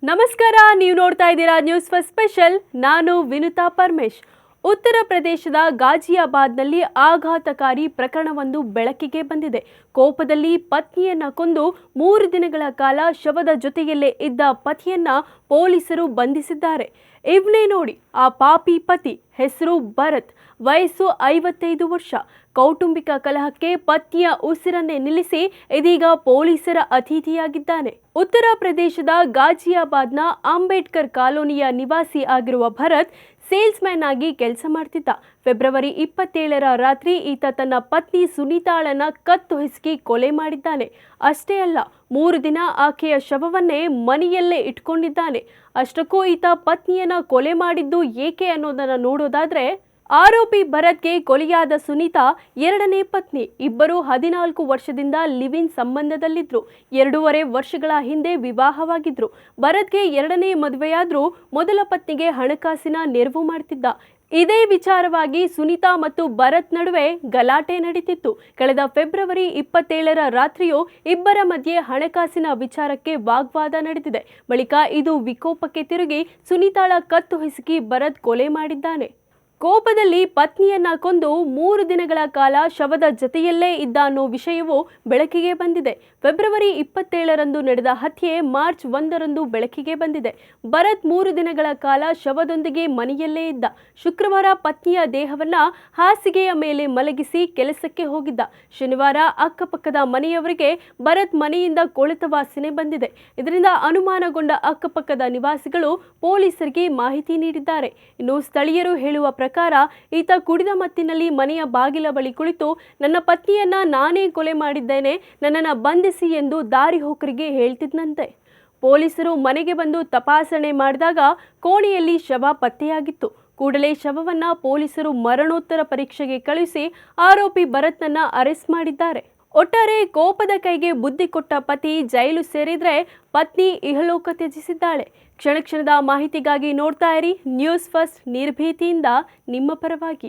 ನಮಸ್ಕಾರ, ನೀವು ನೋಡ್ತಾ ಇದ್ದೀರಾ ನ್ಯೂಸ್ ಫಸ್ಟ್ ಸ್ಪೆಷಲ್. ನಾನು ವಿನುತಾ ಪರಮೇಶ್. ಉತ್ತರ ಪ್ರದೇಶದ ಗಾಜಿಯಾಬಾದ್ನಲ್ಲಿ ಆಘಾತಕಾರಿ ಪ್ರಕರಣವೊಂದು ಬೆಳಕಿಗೆ ಬಂದಿದೆ. ಕೋಪದಲ್ಲಿ ಪತ್ನಿಯನ್ನ ಕೊಂದು 3 ದಿನಗಳ ಕಾಲ ಶವದ ಜೊತೆಯಲ್ಲೇ ಇದ್ದ ಪತಿಯನ್ನ ಪೊಲೀಸರು ಬಂಧಿಸಿದ್ದಾರೆ. ಇವನೇ ನೋಡಿ ಆ ಪಾಪಿ ಪತಿ. ಹೆಸರು ಭರತ್, ವಯಸ್ಸು 55 ವರ್ಷ. ಕೌಟುಂಬಿಕ ಕಲಹಕ್ಕೆ ಪತ್ನಿಯ ಉಸಿರನ್ನೇ ನಿಲ್ಲಿಸಿ ಇದೀಗ ಪೊಲೀಸರ ಅತಿಥಿಯಾಗಿದ್ದಾನೆ. ಉತ್ತರ ಪ್ರದೇಶದ ಗಾಜಿಯಾಬಾದ್ನ ಅಂಬೇಡ್ಕರ್ ಕಾಲೋನಿಯ ನಿವಾಸಿ ಆಗಿರುವ ಭರತ್ ಸೇಲ್ಸ್ ಮ್ಯಾನ್ ಆಗಿ ಕೆಲಸ ಮಾಡ್ತಿದ್ದ. ಫೆಬ್ರವರಿ 27ರ ರಾತ್ರಿ ಈತ ತನ್ನ ಪತ್ನಿ ಸುನೀತಾಳನ್ನ ಕತ್ತು ಹಿಸುಕಿ ಕೊಲೆ ಮಾಡಿದ್ದಾನೆ. ಅಷ್ಟೇ ಅಲ್ಲ, 3 ದಿನ ಆಕೆಯ ಶವವನ್ನೇ ಮನೆಯಲ್ಲೇ ಇಟ್ಕೊಂಡಿದ್ದಾನೆ. ಅಷ್ಟಕ್ಕೂ ಈತ ಪತ್ನಿಯನ್ನ ಕೊಲೆ ಮಾಡಿದ್ದು ಏಕೆ ಅನ್ನೋದನ್ನ ನೋಡೋದಾದ್ರೆ, ಆರೋಪಿ ಭರತ್ಗೆ ಕೊಲೆಯಾದ ಸುನೀತಾ 2ನೇ ಪತ್ನಿ. ಇಬ್ಬರು 14 ವರ್ಷದಿಂದ ಲಿವ್ ಇನ್ ಸಂಬಂಧದಲ್ಲಿದ್ರು. 2.5 ವರ್ಷಗಳ ಹಿಂದೆ ವಿವಾಹವಾಗಿದ್ರು. ಭರತ್ಗೆ 2ನೇ ಮದುವೆಯಾದ್ರೂ ಮೊದಲ ಪತ್ನಿಗೆ ಹಣಕಾಸಿನ ನೆರವು ಮಾಡ್ತಿದ್ದ. ಇದೇ ವಿಚಾರವಾಗಿ ಸುನೀತಾ ಮತ್ತು ಭರತ್ ನಡುವೆ ಗಲಾಟೆ ನಡೀತಿತ್ತು. ಕಳೆದ ಫೆಬ್ರವರಿ 27ರ ರಾತ್ರಿಯೂ ಇಬ್ಬರ ಮಧ್ಯೆ ಹಣಕಾಸಿನ ವಿಚಾರಕ್ಕೆ ವಾಗ್ವಾದ ನಡೆದಿದೆ. ಬಳಿಕ ಇದು ವಿಕೋಪಕ್ಕೆ ತಿರುಗಿ ಸುನೀತಾಳ ಕತ್ತು ಹಿಸುಕಿ ಭರತ್ ಕೊಲೆ ಮಾಡಿದ್ದಾನೆ. ಕೋಪದಲ್ಲಿ ಪತ್ನಿಯನ್ನ ಕೊಂದು 3 ದಿನಗಳ ಕಾಲ ಶವದ ಜತೆಯಲ್ಲೇ ಇದ್ದ ಅನ್ನೋ ವಿಷಯವು ಬೆಳಕಿಗೆ ಬಂದಿದೆ. ಫೆಬ್ರವರಿ 27ರಂದು ನಡೆದ ಹತ್ಯೆ ಮಾರ್ಚ್ 1ರಂದು ಬೆಳಕಿಗೆ ಬಂದಿದೆ. ಭರತ್ 3 ದಿನಗಳ ಕಾಲ ಶವದೊಂದಿಗೆ ಮನೆಯಲ್ಲೇ ಇದ್ದ. ಶುಕ್ರವಾರ ಪತ್ನಿಯ ದೇಹವನ್ನ ಹಾಸಿಗೆಯ ಮೇಲೆ ಮಲಗಿಸಿ ಕೆಲಸಕ್ಕೆ ಹೋಗಿದ್ದ. ಶನಿವಾರ ಅಕ್ಕಪಕ್ಕದ ಮನೆಯವರಿಗೆ ಭರತ್ ಮನೆಯಿಂದ ಕೊಳೆತ ವಾಸನೆ ಬಂದಿದೆ. ಇದರಿಂದ ಅನುಮಾನಗೊಂಡ ಅಕ್ಕಪಕ್ಕದ ನಿವಾಸಿಗಳು ಪೊಲೀಸರಿಗೆ ಮಾಹಿತಿ ನೀಡಿದ್ದಾರೆ. ಇನ್ನು ಸ್ಥಳೀಯರು ಹೇಳುವ ಪ್ರಕಾರ ಈತ ಕುಡಿದ ಮತ್ತಿನಲ್ಲಿ ಮನೆಯ ಬಾಗಿಲ ಬಳಿ ಕುಳಿತು ನನ್ನ ಪತ್ನಿಯನ್ನ ನಾನೇ ಕೊಲೆ ಮಾಡಿದ್ದೇನೆ, ನನ್ನನ್ನು ಬಂಧಿಸಿ ಎಂದು ದಾರಿ ಹೋಕರಿಗೆ ಹೇಳ್ತಿದ್ನಂತೆ. ಪೊಲೀಸರು ಮನೆಗೆ ಬಂದು ತಪಾಸಣೆ ಮಾಡಿದಾಗ ಕೋಣೆಯಲ್ಲಿ ಶವ ಪತ್ತೆಯಾಗಿತ್ತು. ಕೂಡಲೇ ಶವವನ್ನ ಪೊಲೀಸರು ಮರಣೋತ್ತರ ಪರೀಕ್ಷೆಗೆ ಕಳುಹಿಸಿ ಆರೋಪಿ ಭರತ್ನನ್ನ ಅರೆಸ್ಟ್ ಮಾಡಿದ್ದಾರೆ. ಒಟ್ಟಾರೆ ಕೋಪದ ಕೈಗೆ ಬುದ್ಧಿ ಕೊಟ್ಟ ಪತಿ ಜೈಲು ಸೇರಿದ್ರೆ ಪತ್ನಿ ಇಹಲೋಕ ತ್ಯಜಿಸಿದ್ದಾಳೆ. ಕ್ಷಣ ಕ್ಷಣದ ಮಾಹಿತಿಗಾಗಿ ನೋಡ್ತಾ ಇರಿ ನ್ಯೂಸ್ ಫಸ್ಟ್, ನಿರ್ಭೀತಿಯಿಂದ ನಿಮ್ಮ ಪರವಾಗಿ.